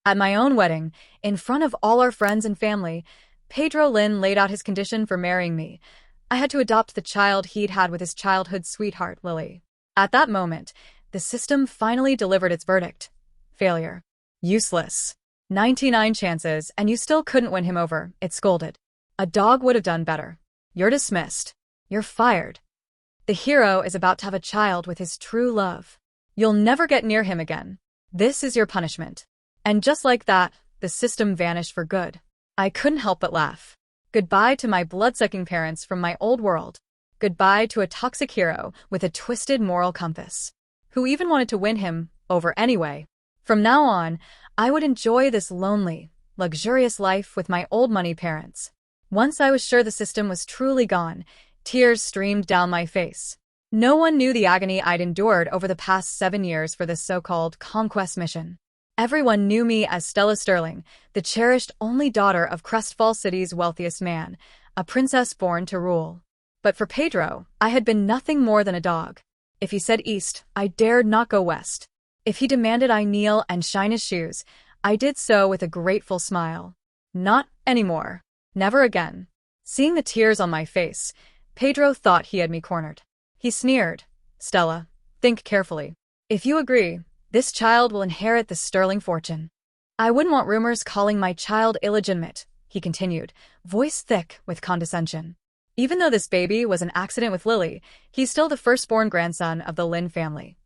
At my own wedding, in front of all our friends and family, Pedro Lynn laid out his condition for marrying me. I had to adopt the child he'd had with his childhood sweetheart, Lily. At that moment, the system finally delivered its verdict. Failure. Useless. 99 chances, and you still couldn't win him over, it scolded. A dog would have done better. You're dismissed. You're fired. The hero is about to have a child with his true love. You'll never get near him again. This is your punishment. And just like that, the system vanished for good. I couldn't help but laugh. Goodbye to my blood-sucking parents from my old world. Goodbye to a toxic hero with a twisted moral compass, who even wanted to win him over anyway. From now on, I would enjoy this lonely, luxurious life with my old money parents. Once I was sure the system was truly gone, tears streamed down my face. No one knew the agony I'd endured over the past 7 years for this so-called conquest mission. Everyone knew me as Stella Sterling, the cherished only daughter of Crestfall City's wealthiest man, a princess born to rule. But for Pedro, I had been nothing more than a dog. If he said east, I dared not go west. If he demanded I kneel and shine his shoes, I did so with a grateful smile. Not anymore. Never again. Seeing the tears on my face, Pedro thought he had me cornered. He sneered. Stella, think carefully. If you agree, this child will inherit the sterling fortune. I wouldn't want rumors calling my child illegitimate, he continued, voice thick with condescension. Even though this baby was an accident with Lily, he's still the firstborn grandson of the Lynn family.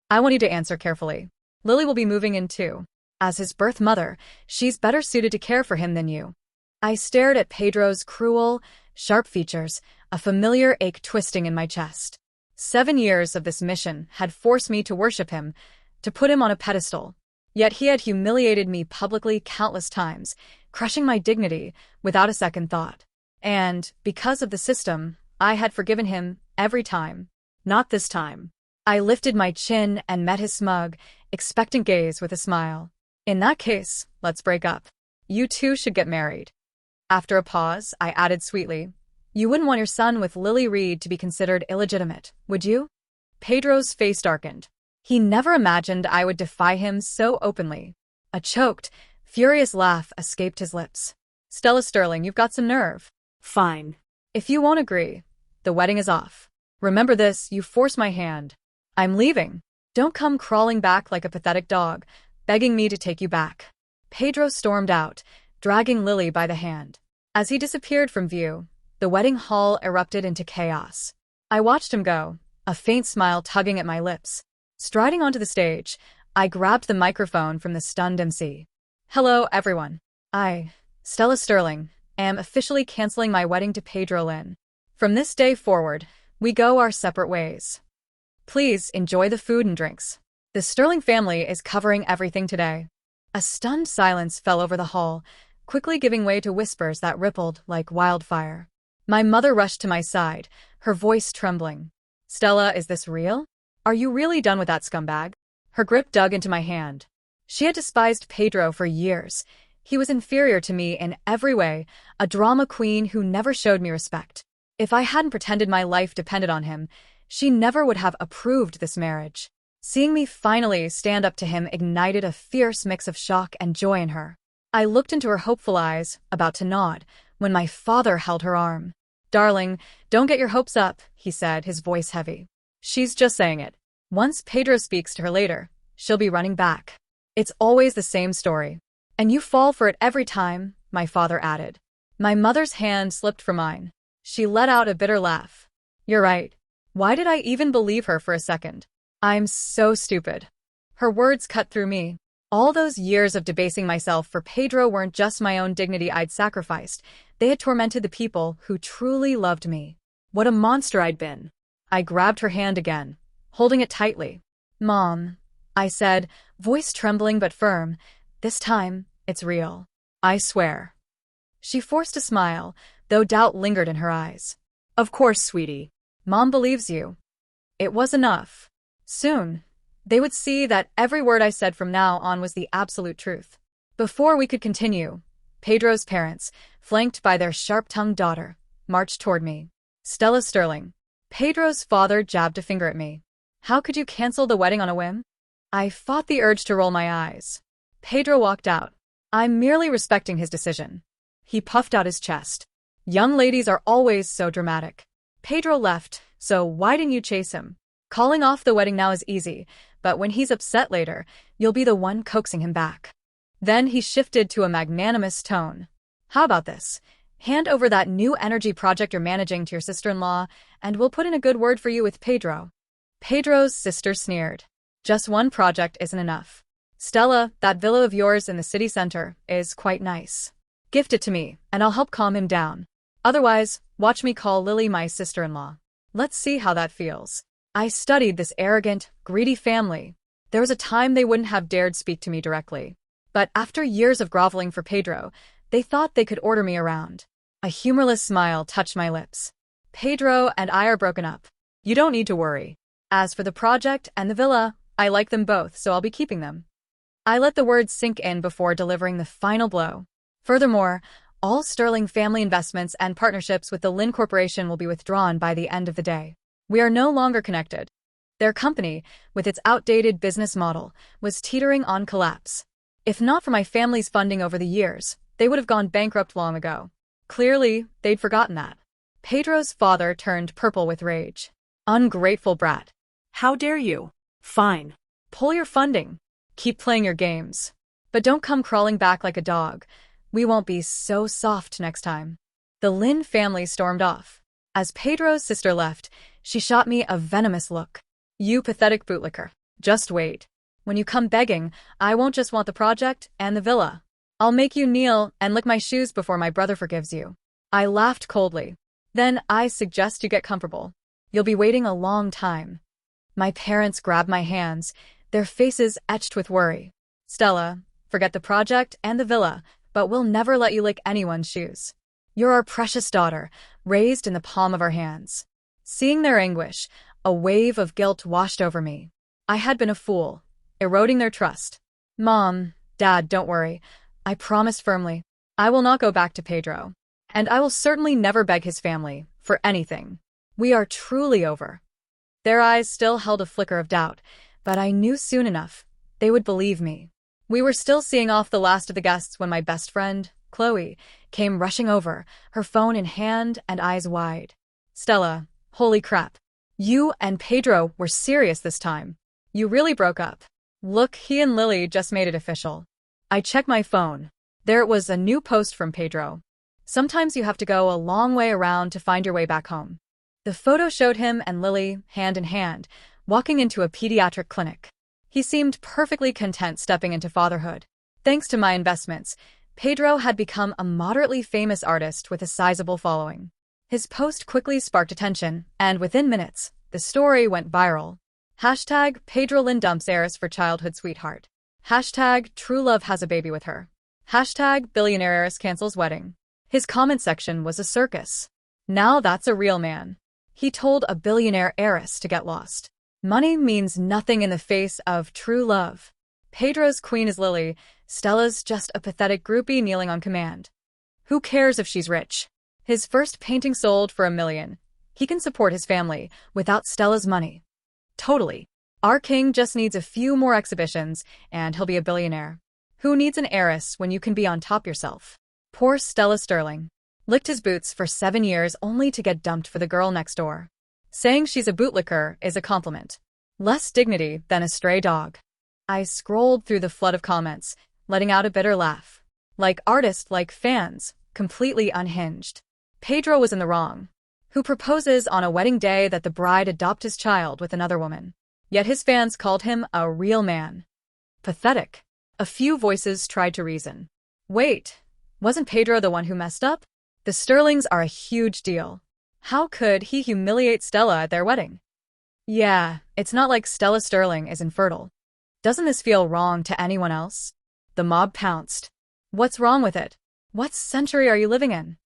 I want you to answer carefully. Lily will be moving in too. As his birth mother, she's better suited to care for him than you. I stared at Pedro's cruel, sharp features, a familiar ache twisting in my chest. 7 years of this mission had forced me to worship him, to put him on a pedestal. Yet he had humiliated me publicly countless times, crushing my dignity without a second thought. And, because of the system, I had forgiven him every time. Not this time. I lifted my chin and met his smug, expectant gaze with a smile. In that case, let's break up. You two should get married. After a pause, I added sweetly, you wouldn't want your son with Lily Reed to be considered illegitimate, would you? Pedro's face darkened. He never imagined I would defy him so openly. A choked, furious laugh escaped his lips. Stella Sterling, you've got some nerve. Fine. If you won't agree, the wedding is off. Remember this, you forced my hand. I'm leaving. Don't come crawling back like a pathetic dog, begging me to take you back. Pedro stormed out, dragging Lily by the hand. As he disappeared from view, the wedding hall erupted into chaos. I watched him go, a faint smile tugging at my lips. Striding onto the stage, I grabbed the microphone from the stunned MC. Hello, everyone. I, Stella Sterling, am officially canceling my wedding to Pedro Lynn. From this day forward, we go our separate ways. Please enjoy the food and drinks. The Sterling family is covering everything today. A stunned silence fell over the hall, quickly giving way to whispers that rippled like wildfire. My mother rushed to my side, her voice trembling. Stella, is this real? Are you really done with that scumbag? Her grip dug into my hand. She had despised Pedro for years. He was inferior to me in every way, a drama queen who never showed me respect. If I hadn't pretended my life depended on him, she never would have approved this marriage. Seeing me finally stand up to him ignited a fierce mix of shock and joy in her. I looked into her hopeful eyes, about to nod, when my father held her arm. Darling, don't get your hopes up, he said, his voice heavy. She's just saying it. Once Pedro speaks to her later, she'll be running back. It's always the same story. And you fall for it every time, my father added. My mother's hand slipped from mine. She let out a bitter laugh. You're right. Why did I even believe her for a second? I'm so stupid. Her words cut through me. All those years of debasing myself for Pedro weren't just my own dignity I'd sacrificed. They had tormented the people who truly loved me. What a monster I'd been. I grabbed her hand again, holding it tightly. Mom, I said, voice trembling but firm, this time, it's real. I swear. She forced a smile, though doubt lingered in her eyes. Of course, sweetie. Mom believes you. It was enough. Soon, they would see that every word I said from now on was the absolute truth. Before we could continue, Pedro's parents, flanked by their sharp-tongued daughter, marched toward me. Stella Sterling. Pedro's father jabbed a finger at me. How could you cancel the wedding on a whim? I fought the urge to roll my eyes. Pedro walked out. I'm merely respecting his decision. He puffed out his chest. Young ladies are always so dramatic. Pedro left, so why didn't you chase him? Calling off the wedding now is easy, but when he's upset later, you'll be the one coaxing him back. Then he shifted to a magnanimous tone. How about this? Hand over that new energy project you're managing to your sister-in-law, and we'll put in a good word for you with Pedro. Pedro's sister sneered. Just one project isn't enough. Stella, that villa of yours in the city center is quite nice. Gift it to me, and I'll help calm him down. Otherwise, watch me call Lily my sister-in-law. Let's see how that feels. I studied this arrogant, greedy family. There was a time they wouldn't have dared speak to me directly. But after years of groveling for Pedro, they thought they could order me around. A humorless smile touched my lips. Pedro and I are broken up. You don't need to worry. As for the project and the villa, I like them both, so I'll be keeping them. I let the words sink in before delivering the final blow. Furthermore, all Sterling family investments and partnerships with the Lynn Corporation will be withdrawn by the end of the day. We are no longer connected. Their company, with its outdated business model, was teetering on collapse. If not for my family's funding over the years, they would have gone bankrupt long ago. Clearly, they'd forgotten that. Pedro's father turned purple with rage. Ungrateful brat. How dare you? Fine. Pull your funding. Keep playing your games. But don't come crawling back like a dog. We won't be so soft next time. The Lynn family stormed off. As Pedro's sister left, she shot me a venomous look. You pathetic bootlicker. Just wait. When you come begging, I won't just want the project and the villa. I'll make you kneel and lick my shoes before my brother forgives you. I laughed coldly. Then I suggest you get comfortable. You'll be waiting a long time. My parents grabbed my hands, their faces etched with worry. Stella, forget the project and the villa, but we'll never let you lick anyone's shoes. You're our precious daughter, raised in the palm of our hands. Seeing their anguish, a wave of guilt washed over me. I had been a fool, eroding their trust. Mom, Dad, don't worry. I promised firmly. I will not go back to Pedro. And I will certainly never beg his family for anything. We are truly over. Their eyes still held a flicker of doubt, but I knew soon enough they would believe me. We were still seeing off the last of the guests when my best friend, Chloe, came rushing over, her phone in hand and eyes wide. Stella, holy crap. You and Pedro were serious this time. You really broke up. Look, he and Lily just made it official. I checked my phone. There it was, a new post from Pedro. Sometimes you have to go a long way around to find your way back home. The photo showed him and Lily, hand in hand, walking into a pediatric clinic. He seemed perfectly content stepping into fatherhood. Thanks to my investments, Pedro had become a moderately famous artist with a sizable following. His post quickly sparked attention, and within minutes, the story went viral. Hashtag Pedro Lynn dumps heiress for childhood sweetheart. Hashtag true love has a baby with her. Hashtag billionaire heiress cancels wedding. His comment section was a circus. Now that's a real man. He told a billionaire heiress to get lost. Money means nothing in the face of true love. Pedro's queen is Lily, Stella's just a pathetic groupie kneeling on command. Who cares if she's rich? His first painting sold for $1 million. He can support his family without Stella's money. Totally. Our king just needs a few more exhibitions, and he'll be a billionaire. Who needs an heiress when you can be on top yourself? Poor Stella Sterling. Licked his boots for 7 years only to get dumped for the girl next door. Saying she's a bootlicker is a compliment. Less dignity than a stray dog. I scrolled through the flood of comments, letting out a bitter laugh. Like artist, like fans, completely unhinged. Pedro was in the wrong. Who proposes on a wedding day that the bride adopt his child with another woman? Yet his fans called him a real man. Pathetic. A few voices tried to reason. Wait, wasn't Pedro the one who messed up? The Sterlings are a huge deal. How could he humiliate Stella at their wedding? Yeah, it's not like Stella Sterling is infertile. Doesn't this feel wrong to anyone else? The mob pounced. What's wrong with it? What century are you living in?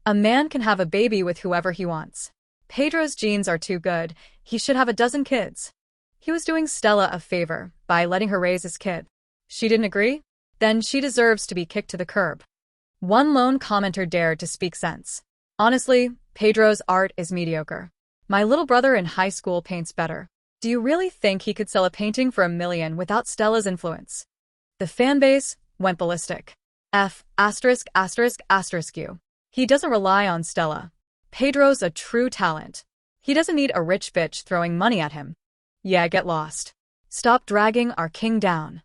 A man can have a baby with whoever he wants. Pedro's genes are too good. He should have a dozen kids. He was doing Stella a favor by letting her raise his kid. She didn't agree? Then she deserves to be kicked to the curb. One lone commenter dared to speak sense. Honestly, Pedro's art is mediocre. My little brother in high school paints better. Do you really think he could sell a painting for $1 million without Stella's influence? The fanbase went ballistic. F asterisk asterisk asterisk U. He doesn't rely on Stella. Pedro's a true talent. He doesn't need a rich bitch throwing money at him. Yeah, get lost. Stop dragging our king down.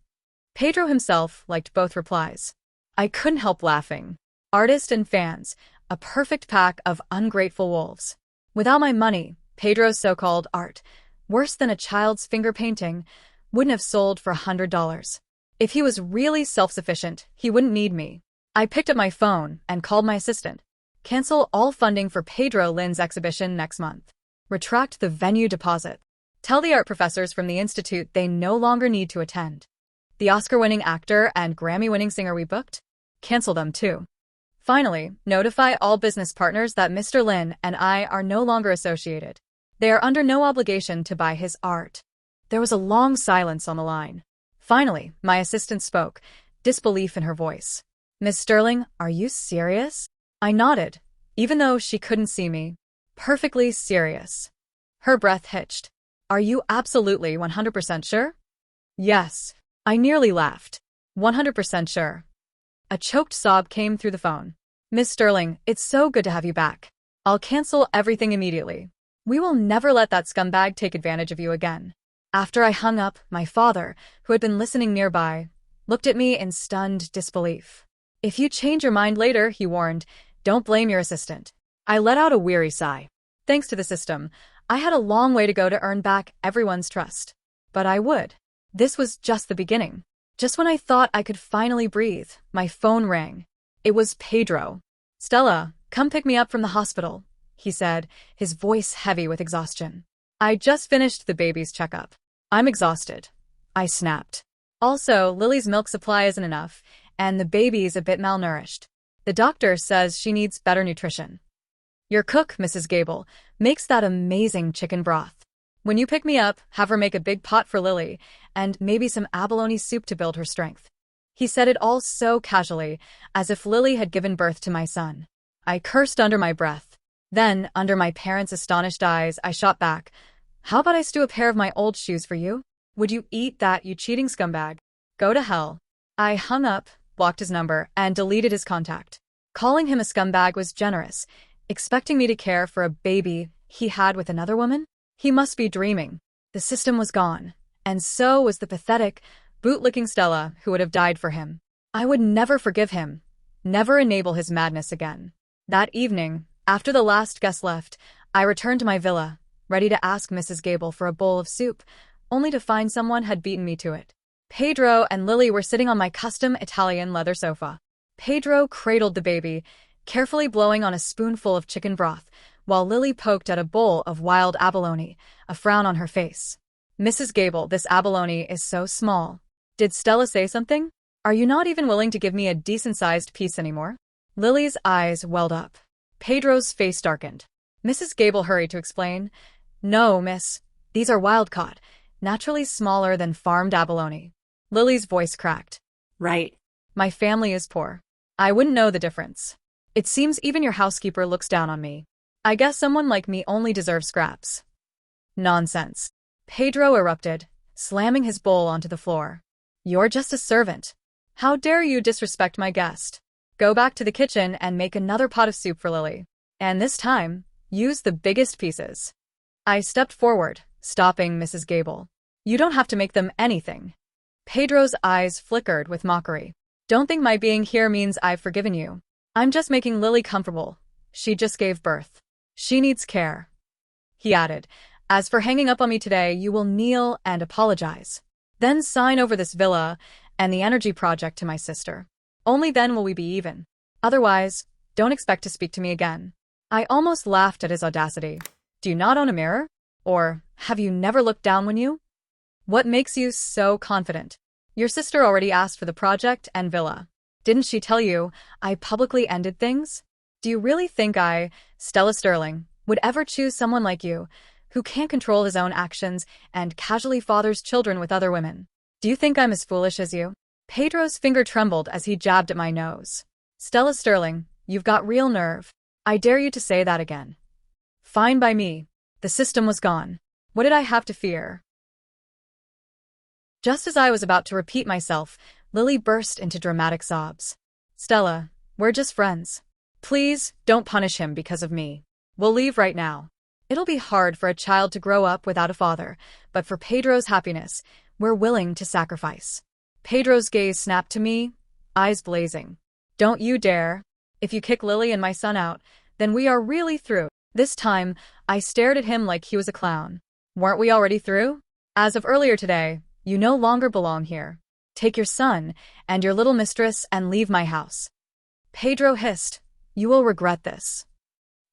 Pedro himself liked both replies. I couldn't help laughing. Artist and fans, a perfect pack of ungrateful wolves. Without my money, Pedro's so-called art, worse than a child's finger painting, wouldn't have sold for $100. If he was really self-sufficient, he wouldn't need me. I picked up my phone and called my assistant. Cancel all funding for Pedro Lynn's exhibition next month. Retract the venue deposit. Tell the art professors from the institute they no longer need to attend. The Oscar-winning actor and Grammy-winning singer we booked? Cancel them too. Finally, notify all business partners that Mr. Lynn and I are no longer associated. They are under no obligation to buy his art. There was a long silence on the line. Finally, my assistant spoke, disbelief in her voice. Miss Sterling, are you serious? I nodded, even though she couldn't see me. Perfectly serious. Her breath hitched. Are you absolutely 100% sure? Yes. I nearly laughed. 100% sure. A choked sob came through the phone. Miss Sterling, it's so good to have you back. I'll cancel everything immediately. We will never let that scumbag take advantage of you again. After I hung up, my father, who had been listening nearby, looked at me in stunned disbelief. If you change your mind later, he warned, don't blame your assistant. I let out a weary sigh. Thanks to the system, I had a long way to go to earn back everyone's trust. But I would. This was just the beginning. Just when I thought I could finally breathe, my phone rang. It was Pedro. Stella, come pick me up from the hospital, he said, his voice heavy with exhaustion. I just finished the baby's checkup. I'm exhausted. I snapped. Also, Lily's milk supply isn't enough, and the baby's a bit malnourished. The doctor says she needs better nutrition. Your cook, Mrs. Gable, makes that amazing chicken broth. When you pick me up, have her make a big pot for Lily, and maybe some abalone soup to build her strength. He said it all so casually, as if Lily had given birth to my son. I cursed under my breath. Then, under my parents' astonished eyes, I shot back. How about I stew a pair of my old shoes for you? Would you eat that, you cheating scumbag? Go to hell. I hung up, blocked his number, and deleted his contact. Calling him a scumbag was generous. Expecting me to care for a baby he had with another woman? He must be dreaming. The system was gone, and so was the pathetic, bootlicking Stella who would have died for him. I would never forgive him, never enable his madness again. That evening, after the last guest left, I returned to my villa, ready to ask Mrs. Gable for a bowl of soup, only to find someone had beaten me to it. Pedro and Lily were sitting on my custom Italian leather sofa. Pedro cradled the baby, carefully blowing on a spoonful of chicken broth, while Lily poked at a bowl of wild abalone, a frown on her face. Mrs. Gable, this abalone is so small. Did Stella say something? Are you not even willing to give me a decent-sized piece anymore? Lily's eyes welled up. Pedro's face darkened. Mrs. Gable hurried to explain. No, miss. These are wild-caught, naturally smaller than farmed abalone. Lily's voice cracked. Right. My family is poor. I wouldn't know the difference. It seems even your housekeeper looks down on me. I guess someone like me only deserves scraps. Nonsense. Pedro erupted, slamming his bowl onto the floor. You're just a servant. How dare you disrespect my guest? Go back to the kitchen and make another pot of soup for Lily. And this time, use the biggest pieces. I stepped forward, stopping Mrs. Gable. You don't have to make them anything. Pedro's eyes flickered with mockery. Don't think my being here means I've forgiven you. I'm just making Lily comfortable. She just gave birth. She needs care. He added, as for hanging up on me today, you will kneel and apologize. Then sign over this villa and the energy project to my sister. Only then will we be even. Otherwise, don't expect to speak to me again. I almost laughed at his audacity. Do you not own a mirror? Or have you never looked down when you? What makes you so confident? Your sister already asked for the project and villa. Didn't she tell you I publicly ended things? Do you really think I, Stella Sterling, would ever choose someone like you, who can't control his own actions and casually fathers children with other women? Do you think I'm as foolish as you? Pedro's finger trembled as he jabbed at my nose. Stella Sterling, you've got real nerve. I dare you to say that again. Fine by me. The system was gone. What did I have to fear? Just as I was about to repeat myself, Lily burst into dramatic sobs. Stella, we're just friends. Please, don't punish him because of me. We'll leave right now. It'll be hard for a child to grow up without a father, but for Pedro's happiness, we're willing to sacrifice. Pedro's gaze snapped to me, eyes blazing. Don't you dare. If you kick Lily and my son out, then we are really through. This time, I stared at him like he was a clown. Weren't we already through? As of earlier today, you no longer belong here. Take your son and your little mistress and leave my house. Pedro hissed, you will regret this.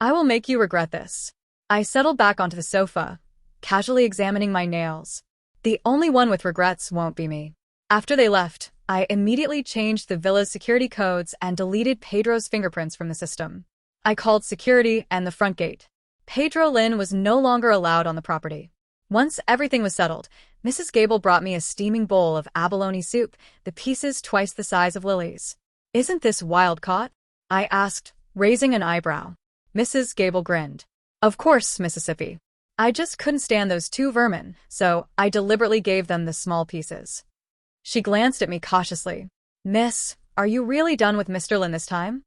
I will make you regret this. I settled back onto the sofa, casually examining my nails. The only one with regrets won't be me. After they left, I immediately changed the villa's security codes and deleted Pedro's fingerprints from the system. I called security and the front gate. Pedro Lynn was no longer allowed on the property. Once everything was settled, Mrs. Gable brought me a steaming bowl of abalone soup, the pieces twice the size of Lily's. Isn't this wild caught? I asked, raising an eyebrow. Mrs. Gable grinned. Of course, Mississippi. I just couldn't stand those two vermin, so I deliberately gave them the small pieces. She glanced at me cautiously. Miss, are you really done with Mr. Lynn this time?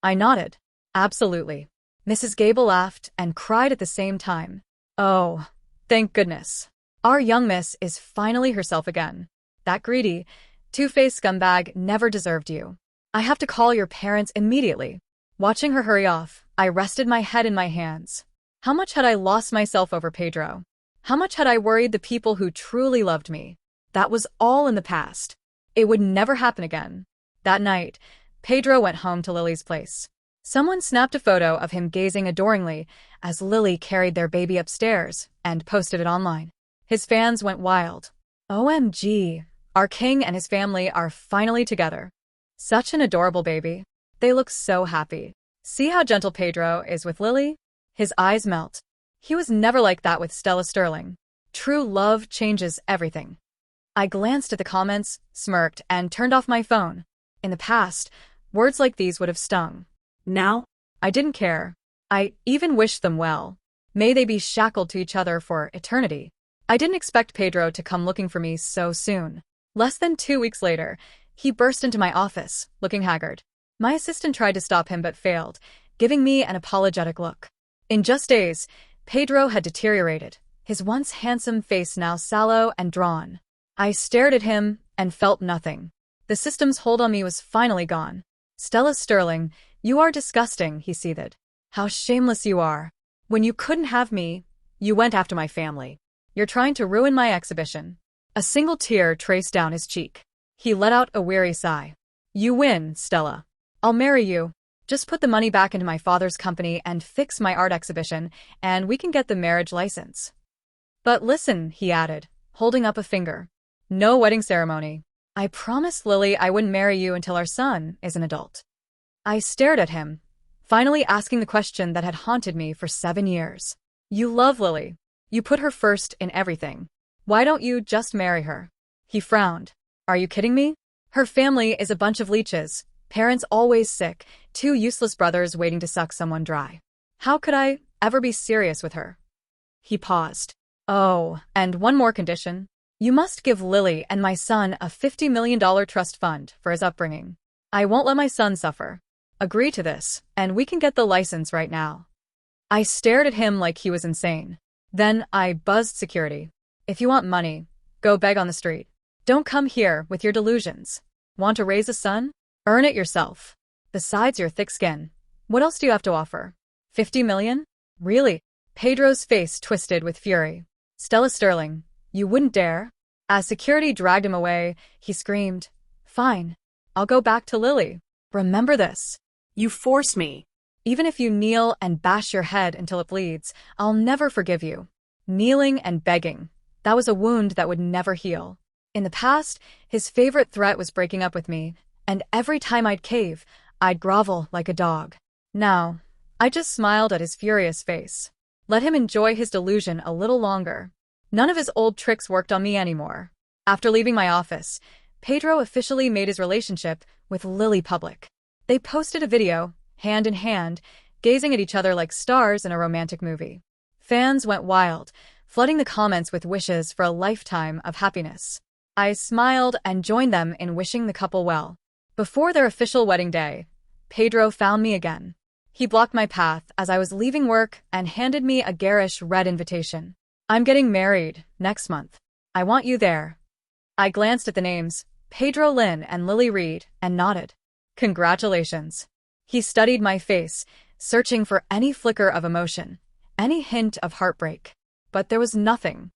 I nodded. Absolutely. Mrs. Gable laughed and cried at the same time. Oh, thank goodness. Our young miss is finally herself again. That greedy, two-faced scumbag never deserved you. I have to call your parents immediately. Watching her hurry off, I rested my head in my hands. How much had I lost myself over Pedro? How much had I worried the people who truly loved me? That was all in the past. It would never happen again. That night, Pedro went home to Lily's place. Someone snapped a photo of him gazing adoringly as Lily carried their baby upstairs and posted it online. His fans went wild. OMG, our king and his family are finally together. Such an adorable baby. They look so happy. See how gentle Pedro is with Lily? His eyes melt. He was never like that with Stella Sterling. True love changes everything. I glanced at the comments, smirked, and turned off my phone. In the past, words like these would have stung. Now? I didn't care. I even wished them well. May they be shackled to each other for eternity. I didn't expect Pedro to come looking for me so soon. Less than 2 weeks later, he burst into my office, looking haggard. My assistant tried to stop him but failed, giving me an apologetic look. In just days, Pedro had deteriorated, his once handsome face now sallow and drawn. I stared at him and felt nothing. The system's hold on me was finally gone. Stella Sterling, you are disgusting, he seethed. How shameless you are. When you couldn't have me, you went after my family. You're trying to ruin my exhibition. A single tear traced down his cheek. He let out a weary sigh. You win, Stella. I'll marry you. Just put the money back into my father's company and fix my art exhibition, and we can get the marriage license. But listen, he added, holding up a finger. No wedding ceremony. I promised Lily I wouldn't marry you until our son is an adult. I stared at him, finally asking the question that had haunted me for 7 years. You love Lily. You put her first in everything. Why don't you just marry her? He frowned. Are you kidding me? Her family is a bunch of leeches, parents always sick, 2 useless brothers waiting to suck someone dry. How could I ever be serious with her? He paused. Oh, and one more condition. You must give Lily and my son a $50 million trust fund for his upbringing. I won't let my son suffer. Agree to this, and we can get the license right now. I stared at him like he was insane. Then I buzzed security. If you want money, go beg on the street. Don't come here with your delusions. Want to raise a son? Earn it yourself. Besides your thick skin, what else do you have to offer? 50 million? Really? Pedro's face twisted with fury. Stella Sterling, you wouldn't dare? As security dragged him away, he screamed, Fine. I'll go back to Lily. Remember this. You forced me. Even if you kneel and bash your head until it bleeds, I'll never forgive you. Kneeling and begging. That was a wound that would never heal. In the past, his favorite threat was breaking up with me, and every time I'd cave, I'd grovel like a dog. Now, I just smiled at his furious face. Let him enjoy his delusion a little longer. None of his old tricks worked on me anymore. After leaving my office, Pedro officially made his relationship with Lily public. They posted a video, hand in hand, gazing at each other like stars in a romantic movie. Fans went wild, flooding the comments with wishes for a lifetime of happiness. I smiled and joined them in wishing the couple well. Before their official wedding day, Pedro found me again. He blocked my path as I was leaving work and handed me a garish red invitation. I'm getting married next month. I want you there. I glanced at the names, Pedro Lynn and Lily Reed, and nodded. Congratulations. He studied my face, searching for any flicker of emotion, any hint of heartbreak. But there was nothing.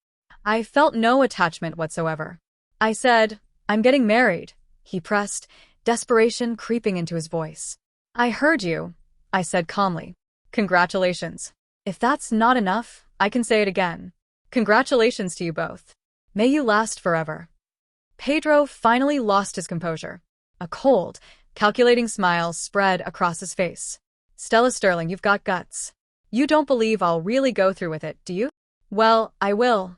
I felt no attachment whatsoever. I said, I'm getting married, he pressed, desperation creeping into his voice. I heard you, I said calmly. Congratulations. If that's not enough, I can say it again. Congratulations to you both. May you last forever. Pedro finally lost his composure. A cold, calculating smile spread across his face. Stella Sterling, you've got guts. You don't believe I'll really go through with it, do you? Well, I will,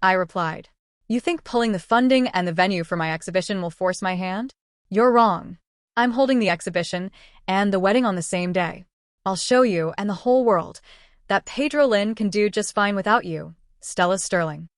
I replied. You think pulling the funding and the venue for my exhibition will force my hand? You're wrong. I'm holding the exhibition and the wedding on the same day. I'll show you and the whole world that Pedro Lynn can do just fine without you, Stella Sterling.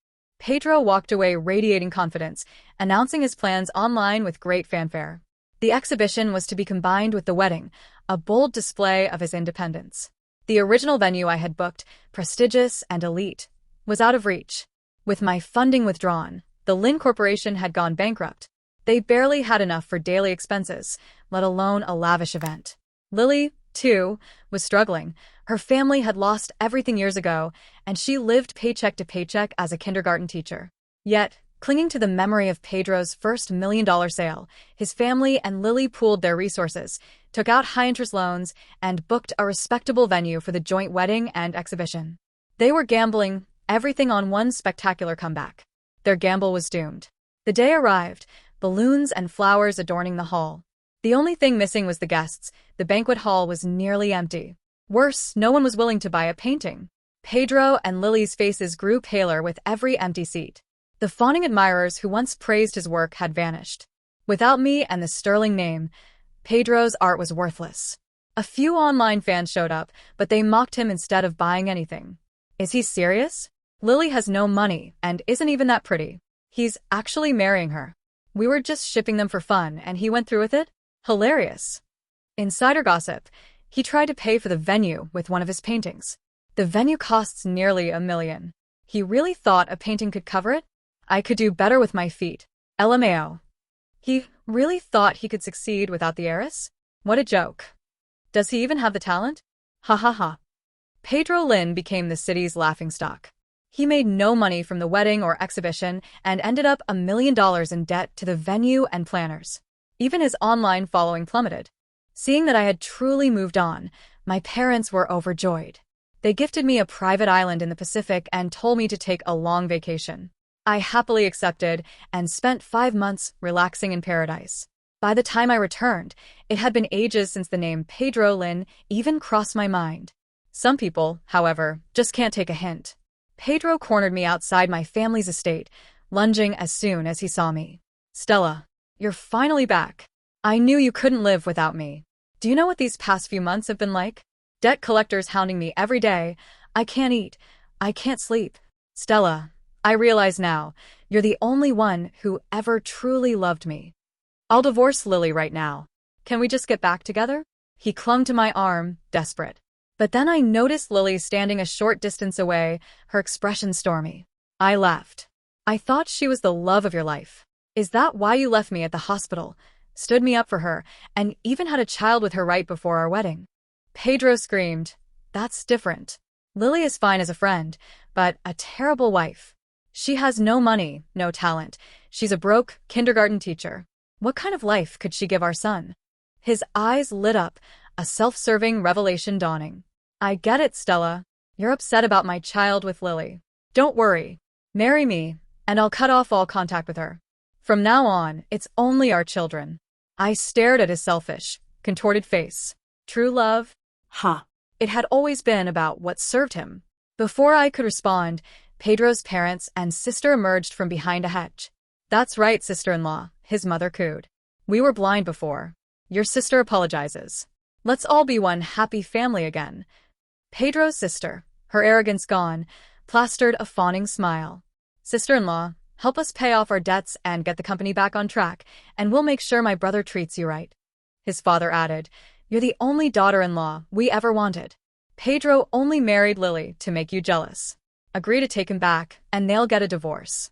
Pedro walked away radiating confidence, announcing his plans online with great fanfare. The exhibition was to be combined with the wedding, a bold display of his independence. The original venue I had booked, prestigious and elite, was out of reach. With my funding withdrawn, the Lynn Corporation had gone bankrupt. They barely had enough for daily expenses, let alone a lavish event. Lily, too, was struggling. Her family had lost everything years ago, and she lived paycheck to paycheck as a kindergarten teacher. Yet, clinging to the memory of Pedro's first $1 million sale, his family and Lily pooled their resources, took out high-interest loans, and booked a respectable venue for the joint wedding and exhibition. They were gambling everything on one spectacular comeback. Their gamble was doomed. The day arrived, balloons and flowers adorning the hall. The only thing missing was the guests. The banquet hall was nearly empty. Worse, no one was willing to buy a painting. Pedro and Lily's faces grew paler with every empty seat. The fawning admirers who once praised his work had vanished. Without me and the sterling name, Pedro's art was worthless. A few online fans showed up, but they mocked him instead of buying anything. Is he serious? Lily has no money and isn't even that pretty. He's actually marrying her. We were just shipping them for fun and he went through with it? Hilarious. Insider gossip. He tried to pay for the venue with one of his paintings. The venue costs nearly $1 million. He really thought a painting could cover it? I could do better with my feet. LMAO. He really thought he could succeed without the heiress? What a joke. Does he even have the talent? Ha ha ha. Pedro Lynn became the city's laughingstock. He made no money from the wedding or exhibition and ended up $1 million in debt to the venue and planners. Even his online following plummeted. Seeing that I had truly moved on, my parents were overjoyed. They gifted me a private island in the Pacific and told me to take a long vacation. I happily accepted and spent 5 months relaxing in paradise. By the time I returned, it had been ages since the name Pedro Lynn even crossed my mind. Some people, however, just can't take a hint. Pedro cornered me outside my family's estate, lunging as soon as he saw me. Stella, you're finally back. I knew you couldn't live without me. Do you know what these past few months have been like? Debt collectors hounding me every day. I can't eat. I can't sleep. Stella, I realize now, you're the only one who ever truly loved me. I'll divorce Lily right now. Can we just get back together? He clung to my arm, desperate. But then I noticed Lily standing a short distance away, her expression stormy. I laughed. I thought she was the love of your life. Is that why you left me at the hospital, stood me up for her, and even had a child with her right before our wedding? Pedro screamed. That's different. Lily is fine as a friend, but a terrible wife. She has no money, no talent. She's a broke kindergarten teacher. What kind of life could she give our son? His eyes lit up, a self-serving revelation dawning. I get it, Stella. You're upset about my child with Lily. Don't worry. Marry me, and I'll cut off all contact with her. From now on, it's only our children. I stared at his selfish, contorted face. True love? Huh. It had always been about what served him. Before I could respond, Pedro's parents and sister emerged from behind a hedge. That's right, sister-in-law, his mother cooed. We were blind before. Your sister apologizes. Let's all be one happy family again. Pedro's sister, her arrogance gone, plastered a fawning smile. Sister-in-law, Help us pay off our debts and get the company back on track, and we'll make sure my brother treats you right." His father added, "You're the only daughter-in-law we ever wanted. Pedro only married Lily to make you jealous. Agree to take him back, and they'll get a divorce."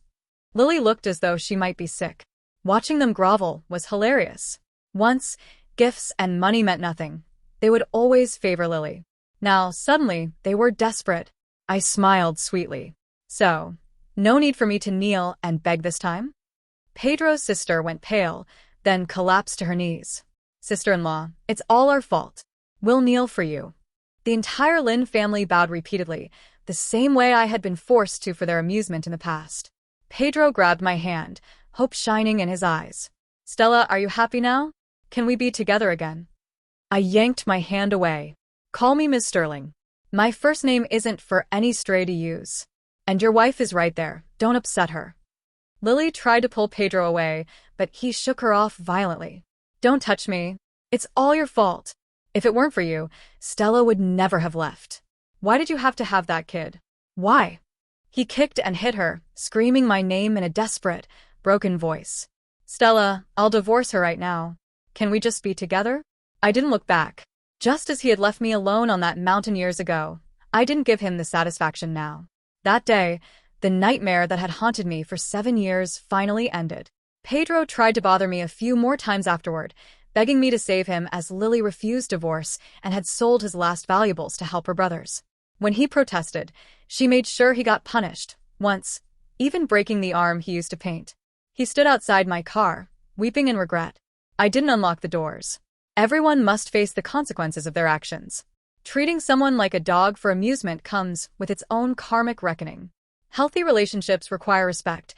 Lily looked as though she might be sick. Watching them grovel was hilarious. Once, gifts and money meant nothing. They would always favor Lily. Now, suddenly, they were desperate. I smiled sweetly. "So, no need for me to kneel and beg this time?" Pedro's sister went pale, then collapsed to her knees. "Sister-in-law, it's all our fault. We'll kneel for you." The entire Lynn family bowed repeatedly, the same way I had been forced to for their amusement in the past. Pedro grabbed my hand, hope shining in his eyes. "Stella, are you happy now? Can we be together again?" I yanked my hand away. "Call me Miss Sterling. My first name isn't for any stray to use. And your wife is right there, don't upset her." Lily tried to pull Pedro away, but he shook her off violently. "Don't touch me. It's all your fault. If it weren't for you, Stella would never have left. Why did you have to have that kid? Why?" He kicked and hit her, screaming my name in a desperate, broken voice. "Stella, I'll divorce her right now. Can we just be together?" I didn't look back. Just as he had left me alone on that mountain years ago, I didn't give him the satisfaction now. That day, the nightmare that had haunted me for 7 years finally ended. Pedro tried to bother me a few more times afterward, begging me to save him as Lily refused divorce and had sold his last valuables to help her brothers. When he protested, she made sure he got punished, once, even breaking the arm he used to paint. He stood outside my car, weeping in regret. I didn't unlock the doors. Everyone must face the consequences of their actions. Treating someone like a dog for amusement comes with its own karmic reckoning. Healthy relationships require respect.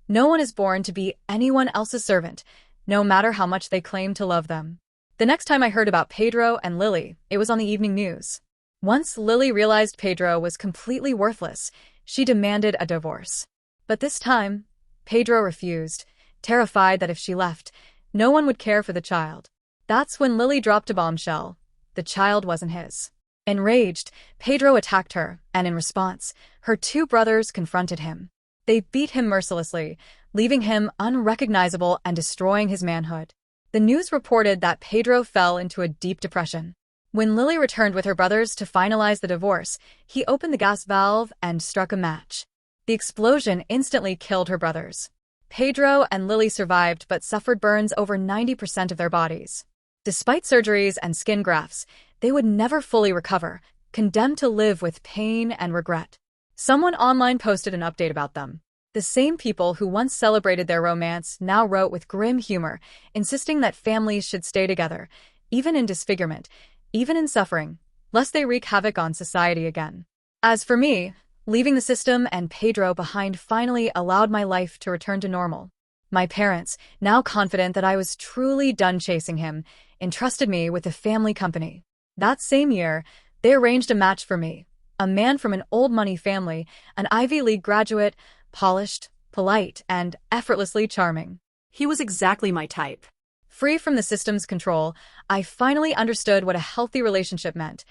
No one is born to be anyone else's servant, no matter how much they claim to love them. The next time I heard about Pedro and Lily, it was on the evening news. Once Lily realized Pedro was completely worthless, she demanded a divorce. But this time, Pedro refused, terrified that if she left, no one would care for the child. That's when Lily dropped a bombshell. The child wasn't his. Enraged, Pedro attacked her, and in response, her 2 brothers confronted him. They beat him mercilessly, leaving him unrecognizable and destroying his manhood. The news reported that Pedro fell into a deep depression. When Lily returned with her brothers to finalize the divorce, he opened the gas valve and struck a match. The explosion instantly killed her brothers. Pedro and Lily survived but suffered burns over 90% of their bodies. Despite surgeries and skin grafts, they would never fully recover, condemned to live with pain and regret. Someone online posted an update about them. The same people who once celebrated their romance now wrote with grim humor, insisting that families should stay together, even in disfigurement, even in suffering, lest they wreak havoc on society again. As for me, leaving the system and Pedro behind finally allowed my life to return to normal. My parents, now confident that I was truly done chasing him, entrusted me with the family company. That same year, they arranged a match for me, a man from an old money family, an Ivy League graduate, polished, polite, and effortlessly charming. He was exactly my type. Free from the system's control, I finally understood what a healthy relationship meant: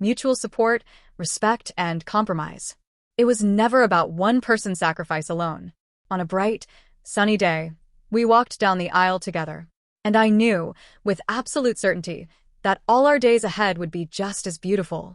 mutual support, respect, and compromise. It was never about one person's sacrifice alone. On a bright, sunny day, we walked down the aisle together. And I knew, with absolute certainty, that all our days ahead would be just as beautiful.